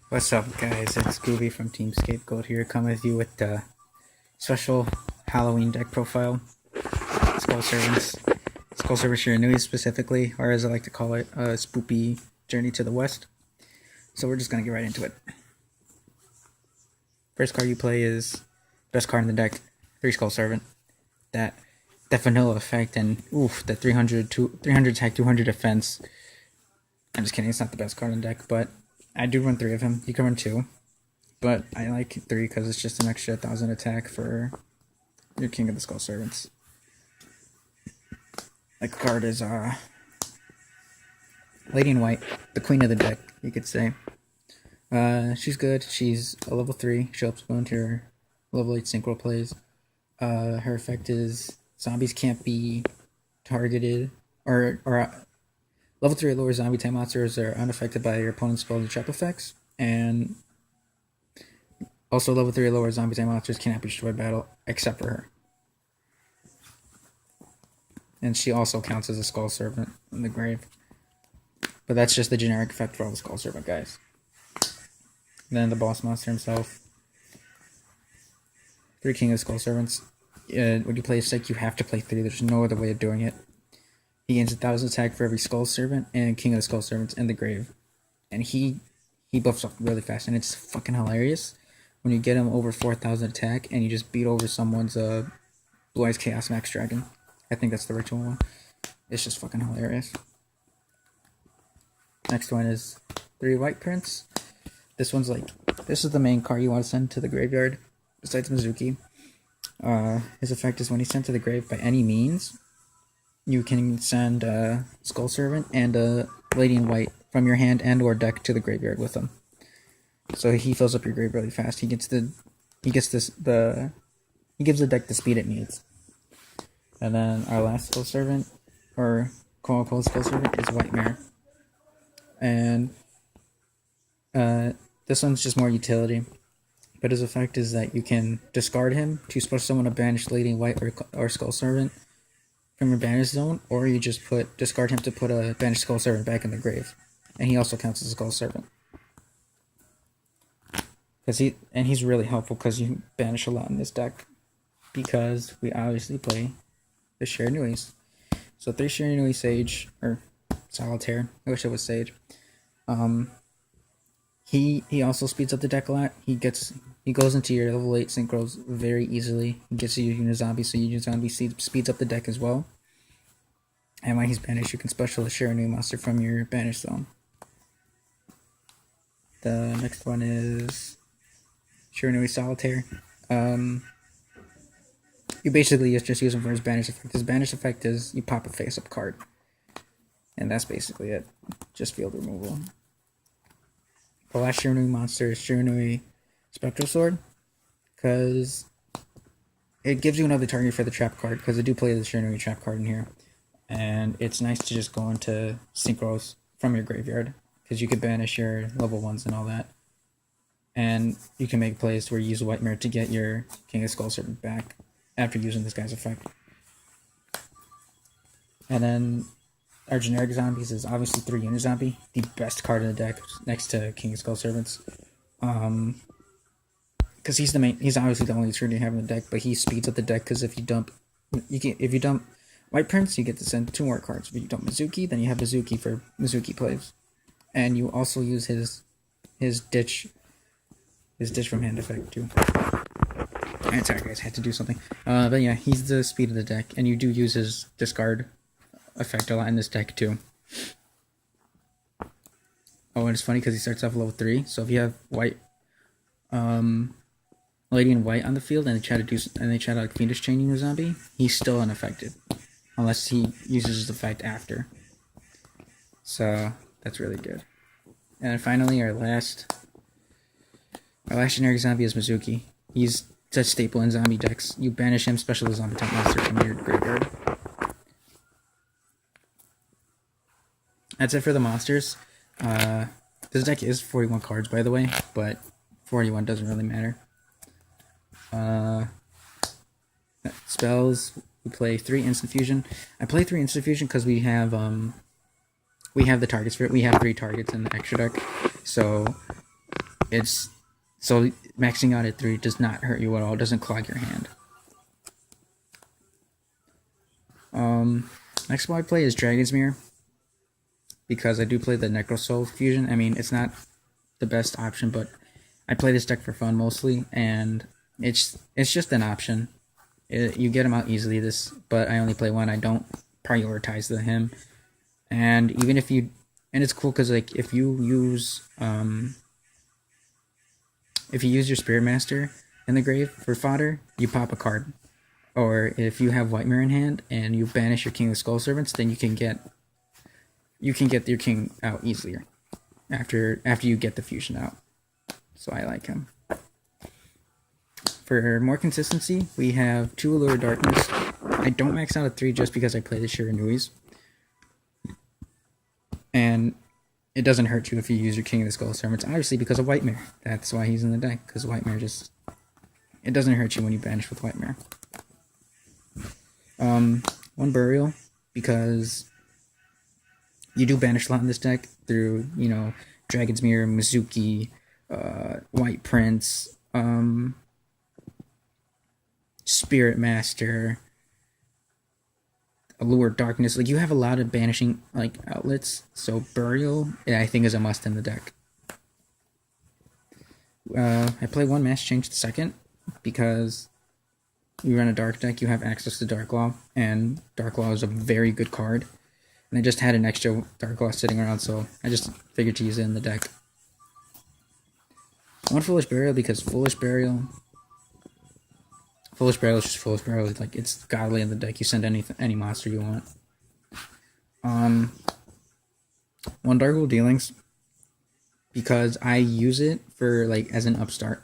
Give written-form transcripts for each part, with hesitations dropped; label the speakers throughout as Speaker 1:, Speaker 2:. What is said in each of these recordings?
Speaker 1: What's up, guys? It's Goobi from Team Scapegoat here, coming with you with the special Halloween deck profile. Skull Servants. Skull Servant Shiranui specifically, or as I like to call it, a Spoopy Journey to the West. So we're just gonna get right into it. First card you play is best card in the deck, 3 Skull Servant. That vanilla effect and the 300 attack, 200 defense. I'm just kidding, it's not the best card in the deck, but I do run 3 of him. You can run 2, but I like 3 because it's just an extra 1,000 attack for your King of the Skull Servants. That card is Lady in White, the queen of the deck, you could say. She's good. She's a level 3. She'll go into your level 8 synchro plays. Her effect is zombies can't be targeted, or level 3 or lower zombie type monsters are unaffected by your opponent's spell and trap effects, and also level 3 or lower zombie type monsters cannot be destroyed by battle except for her. And she also counts as a Skull Servant in the grave. But that's just the generic effect for all the Skull Servant guys. Then the boss monster himself. 3 King of Skull Servants. When you play a stick, you have to play 3. There's no other way of doing it. He gains 1,000 attack for every Skull Servant and King of the Skull Servants in the grave. And he buffs up really fast, and it's fucking hilarious when you get him over 4,000 attack and you just beat over someone's Blue Eyes Chaos Max Dragon. I think that's the ritual one. It's just fucking hilarious. Next one is 3 White Prince. This is the main card you want to send to the graveyard, besides Mizuki. His effect is when he's sent to the grave by any means, you can send a Skull Servant and a Lady in White from your hand and or deck to the graveyard with him. So he fills up your grave really fast. He gives the deck the speed it needs. And then our last Skull Servant, or quote unquote Skull Servant, is White Mare. And this one's just more utility. But his effect is that you can discard him to special summon a banished Lady in White or Skull Servant from your banish zone, or you just discard him to put a banished Skull Servant back in the grave. And he also counts as a Skull Servant. He's really helpful because you banish a lot in this deck. Because we obviously play the Shiranuis. So 3 Shiranui Sage, or Solitaire, I wish it was Sage. He also speeds up the deck a lot. He goes into your level 8 synchros very easily. He gets you using a zombie, so your zombie speeds up the deck as well. And when he's banished, you can special a Shiranui monster from your banish zone. The next one is Shiranui Solitaire. You basically just use him for his banish effect. His banish effect is you pop a face-up card. And that's basically it. Just field removal. The last Shiranui monster is Shiranui Spectral Sword, because it gives you another target for the trap card, because I do play the Shiranui trap card in here. And it's nice to just go into synchros from your graveyard, because you could banish your level 1s and all that. And you can make plays where you use a White Mare to get your King of Skull Serpent back after using this guy's effect. And then our generic zombies is obviously 3 Unit Zombie, the best card in the deck next to King of Skull Servants. Because he's obviously the only turn you have in the deck, but he speeds up the deck because if you dump White Prince, you get to send 2 more cards. If you dump Mizuki, then you have Mizuki for Mizuki plays. And you also use his ditch from hand effect too. Alright, sorry guys, I had to do something. But yeah, he's the speed of the deck, and you do use his discard effect a lot in this deck too. Oh, and it's funny because he starts off level 3, so if you have White Lady in White on the field and they try to Fiendish Chain your zombie, he's still unaffected. Unless he uses his effect after. So that's really good. And then finally our last generic zombie is Mizuki. He's a staple in zombie decks. You banish him, special zombie type monster from your graveyard. That's it for the monsters. This deck is 41 cards, by the way, but 41 doesn't really matter. Spells, we play 3 Instant Fusion. I play 3 Instant Fusion because we have the targets for it. We have 3 targets in the extra deck, so it's so maxing out at 3 does not hurt you at all. It doesn't clog your hand. Next one I play is Dragon's Mirror, because I do play the Necro Soul fusion. I mean, it's not the best option, but I play this deck for fun mostly, and it's just an option. You get them out easily. But I only play one. I don't prioritize him, and even if you, and it's cool because like if you use your Spirit Master in the grave for fodder, you pop a card. Or if you have White Mirror in hand and you banish your King of Skull Servants, then you can get your king out easier after you get the fusion out. So I like him. For more consistency, we have 2 Allure Darkness. I don't max out at 3 just because I play the Shiranuis. And it doesn't hurt you if you use your King of the Skull Servants, obviously because of White Mirror. That's why he's in the deck, because White Mirror it doesn't hurt you when you banish with White Mirror. 1 Burial, because you do banish a lot in this deck through, Dragon's Mirror, Mizuki, White Prince, Spirit Master, Allure Darkness. Like, you have a lot of banishing outlets, so Burial, I think, is a must in the deck. I play 1 Mass Change the Second, because you run a dark deck, you have access to Dark Law, and Dark Law is a very good card. And I just had an extra Dark Law sitting around, so I just figured to use it in the deck. 1 Foolish Burial, because Foolish Burial is just Foolish Burial. Like, it's godly in the deck. You send any monster you want. 1 Dark Hole Dealings, because I use it for as an upstart.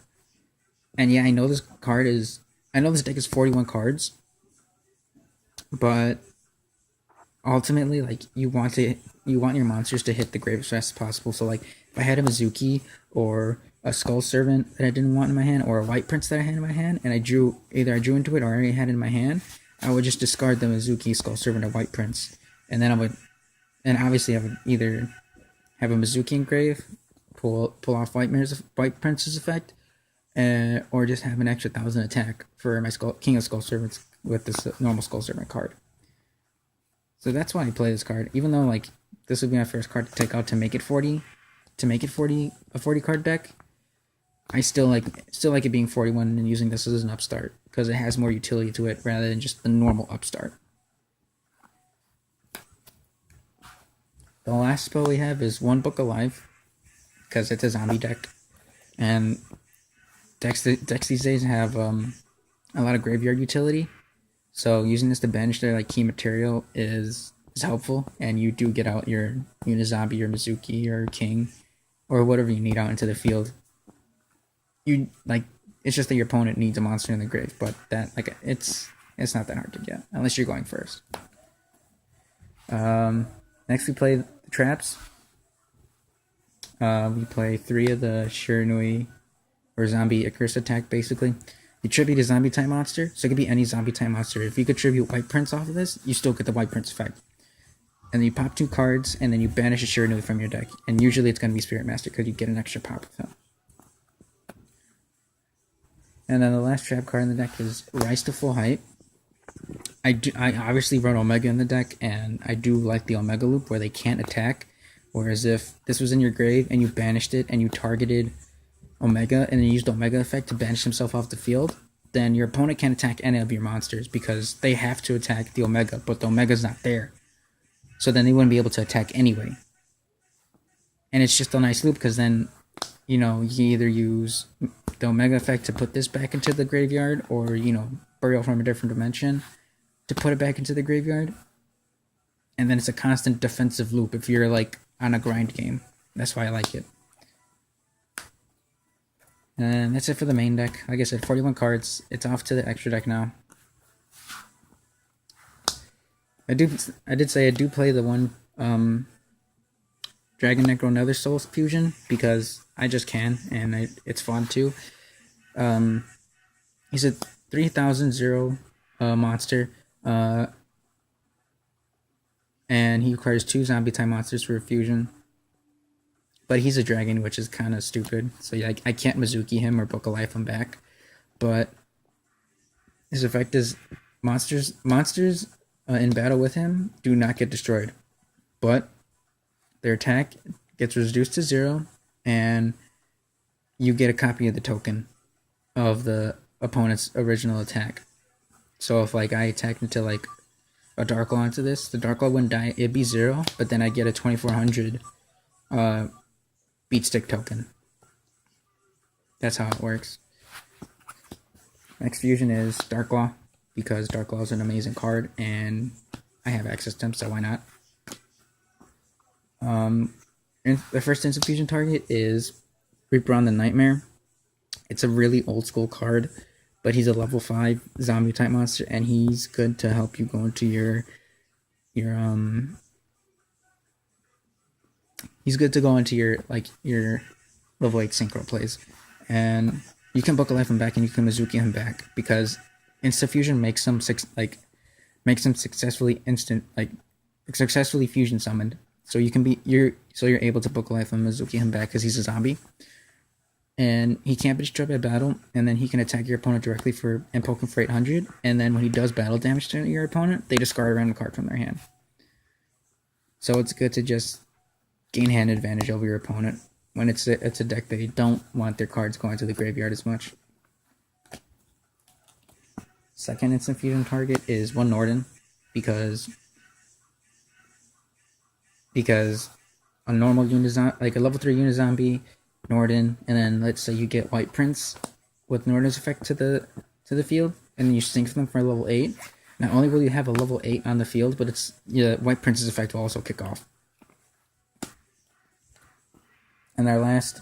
Speaker 1: And yeah, I know this deck is 41 cards, but ultimately, you want your monsters to hit the grave as fast as possible. So, if I had a Mizuki or a Skull Servant that I didn't want in my hand, or a White Prince that I had in my hand, and I drew into it or I already had it in my hand, I would just discard the Mizuki, Skull Servant, or White Prince, and then I would either have a Mizuki in grave, pull off White Prince's effect, or just have an extra 1,000 attack for my King of Skull Servants with this normal Skull Servant card. So that's why I play this card. Even though this would be my first card to take out to make it 40, a 40 card deck, I still like it being 41 and using this as an upstart, because it has more utility to it rather than just the normal upstart. The last spell we have is 1 Book Alive, because it's a zombie deck, and decks these days have a lot of graveyard utility, so using this to banish their key material is helpful, and you do get out your Unizombie, your Mizuki, your King, or whatever you need out into the field. It's just that your opponent needs a monster in the grave, but that it's not that hard to get unless you're going first. Next we play the traps. We play 3 of the Shiranui or zombie Icarus attack, basically. You tribute a zombie type monster, so it could be any zombie type monster. If you could tribute White Prince off of this, you still get the White Prince effect. And then you pop 2 cards, and then you banish a Shiranui from your deck. And usually it's going to be Spirit Master, because you get an extra pop with him. And then the last trap card in the deck is Rise to Full Height. I obviously run Omega in the deck, and I do like the Omega loop where they can't attack. Whereas if this was in your grave and you banished it and you targeted Omega and then used Omega effect to banish himself off the field, then your opponent can't attack any of your monsters because they have to attack the Omega, but the Omega's not there. So then they wouldn't be able to attack anyway. And it's just a nice loop, because then, you either use the Omega effect to put this back into the graveyard, or, Burial from a different dimension to put it back into the graveyard. And then it's a constant defensive loop if you're, on a grind game. That's why I like it. And that's it for the main deck. Like I said, 41 cards. It's off to the extra deck now. I did say I do play the 1 Dragon Necro Nether Soul fusion, because I just can, and it's fun too. He's a 3,000 monster, and he requires 2 zombie type monsters for a fusion. but he's a dragon, which is kind of stupid. So yeah, I can't Mizuki him or Book of Life him back. But his effect is monsters in battle with him do not get destroyed, but their attack gets reduced to 0, and you get a copy of the token of the opponent's original attack. So if like I attacked into like a Dark Law into this, the Dark Law wouldn't die, it'd be 0, but then I get a 2400 beat stick token. That's how it works. Next fusion is Dark Law, because Dark Law is an amazing card, and I have access to him, so why not? The first instant fusion target is Reaper on the Nightmare. It's a really old school card, but he's a level 5 zombie type monster, and he's good to help you go into your he's good to go into your level 8 synchro plays, and you can Book of Life him back and you can Mizuki him back, because instant fusion makes him successfully fusion summoned. So you're able to Book of Life and Mizuki him back because he's a zombie, and he can't be destroyed by battle, and then he can attack your opponent directly and poke him for 800, and then when he does battle damage to your opponent, they discard a random card from their hand. So it's good to just gain hand advantage over your opponent when it's a deck they don't want their cards going to the graveyard as much. Second instant fusion target is one Norden, because a normal like a level 3 Unizombie, Norden, and then let's say you get White Prince with Norden's effect to the field, and then you sync them for a level 8. Not only will you have a level 8 on the field, but White Prince's effect will also kick off. And our last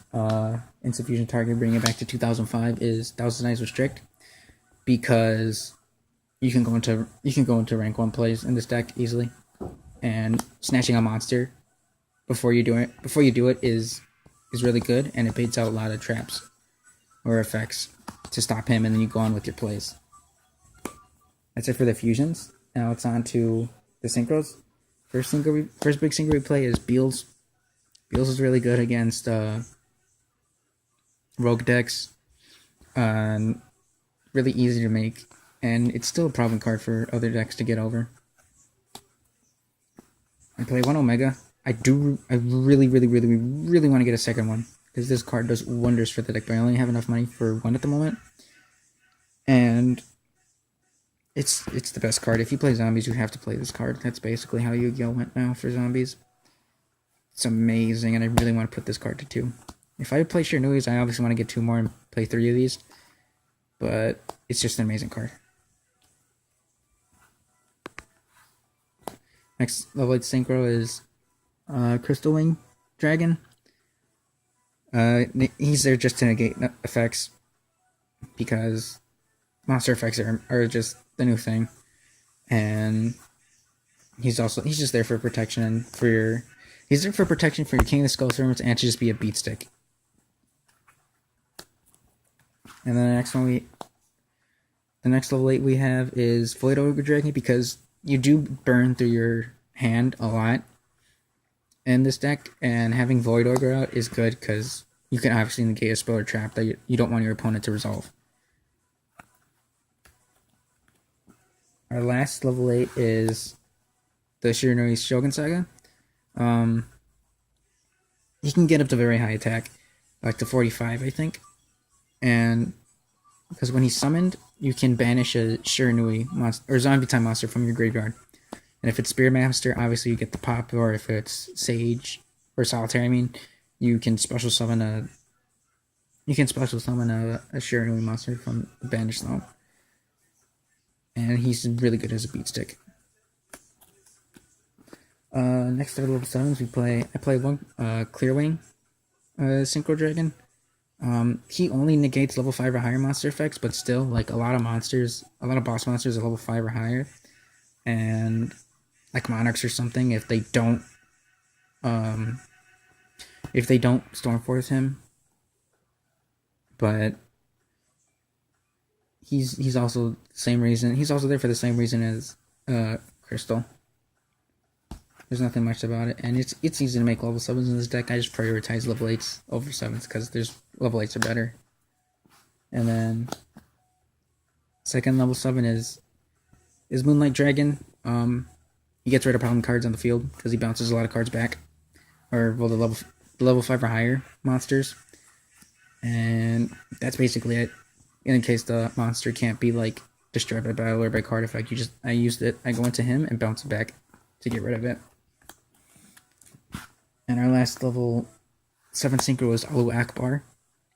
Speaker 1: instant fusion target, bringing it back to 2005, is Thousand Eyes Restrict, because you can go into rank 1 plays in this deck easily, and snatching a monster before you do it is really good, and it baits out a lot of traps or effects to stop him, and then you go on with your plays. That's it for the fusions. Now it's on to the synchros. First big synchro we play is Beals. Beals is really good against rogue decks, really easy to make, and it's still a problem card for other decks to get over. I play one Omega. I really want to get a second one, because this card does wonders for the deck, but I only have enough money for one at the moment. And it's the best card. If you play zombies, you have to play this card. That's basically how Yu-Gi-Oh! Went now for zombies. It's amazing, and I really want to put this card to 2. If I play Shiranuis, I obviously want to get 2 more and play 3 of these, but it's just an amazing card. Next level 8 synchro is Crystal Wing Dragon. He's there just to negate effects, because monster effects are just the new thing, and he's just there for protection and for your King of the Skull Servants, and to just be a beat stick. And then the next level 8 we have is Void Ogre Dragon, because you do burn through your hand a lot in this deck, and having Void Ogre out is good, because you can obviously negate a spell or trap that you don't want your opponent to resolve. Our last level 8 is the Shiranui Shogun Saga. He can get up to very high attack, like to 45, I think. And because when he's summoned, you can banish a Shiranui monster or zombie type monster from your graveyard. And if it's Spear Master, obviously you get the pop, or if it's Sage or Solitaire, you can special summon a Shiranui monster from the banish zone. And he's really good as a beat stick. Next to level 7s, I play one Clearwing Synchro Dragon. He only negates level 5 or higher monster effects, but still, like a lot of boss monsters are level 5 or higher, and like Monarchs or something, if they don't Stormforce him. But he's also the same reason. He's also there for the same reason as Crystal. There's nothing much about it, and it's easy to make level 7s in this deck. I just prioritize level 8s over 7s because there's level 8s are better. And then second level 7 is Moonlight Dragon. He gets rid of problem cards on the field because he bounces a lot of cards back, or well, the level 5 or higher monsters. And that's basically it. In case the monster can't be like destroyed by battle or by card effect, I used it. I go into him and bounce it back to get rid of it. And our last level 7 synchro is Alu Akbar,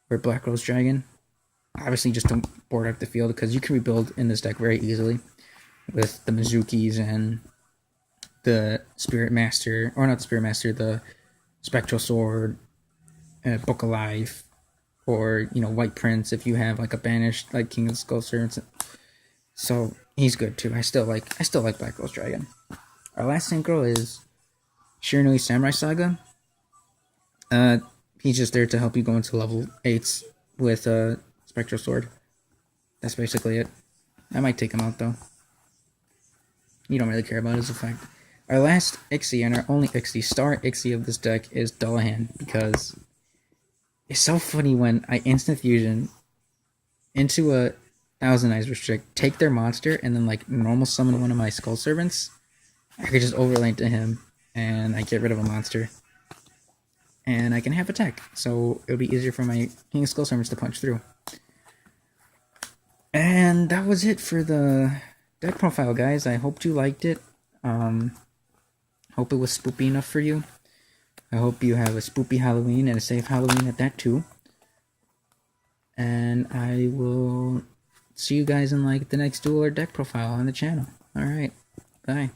Speaker 1: or Black Rose Dragon. Obviously, just don't board up the field because you can rebuild in this deck very easily with the Mizukis and the Spirit Master, or not the Spirit Master, the Spectral Sword, Book of Life, or White Prince if you have like a banished like King of the Skull Servants. So he's good too. I still like Black Rose Dragon. Our last synchro is Shiranui Samurai Saga. He's just there to help you go into level 8s with Spectral Sword. That's basically it. I might take him out though. You don't really care about his effect. Our last Ixie and our only Ixie, star Ixie of this deck is Dullahan, because it's so funny when I instant fusion into a Thousand Eyes Restrict, take their monster, and then like normal summon one of my Skull Servants. I could just overlay into him, and I get rid of a monster. And I can have attack, so it'll be easier for my King of Skull Servants to punch through. And that was it for the deck profile, guys. I hope you liked it. Hope it was spoopy enough for you. I hope you have a spoopy Halloween and a safe Halloween at that too. And I will see you guys in like the next duel or deck profile on the channel. Alright, bye.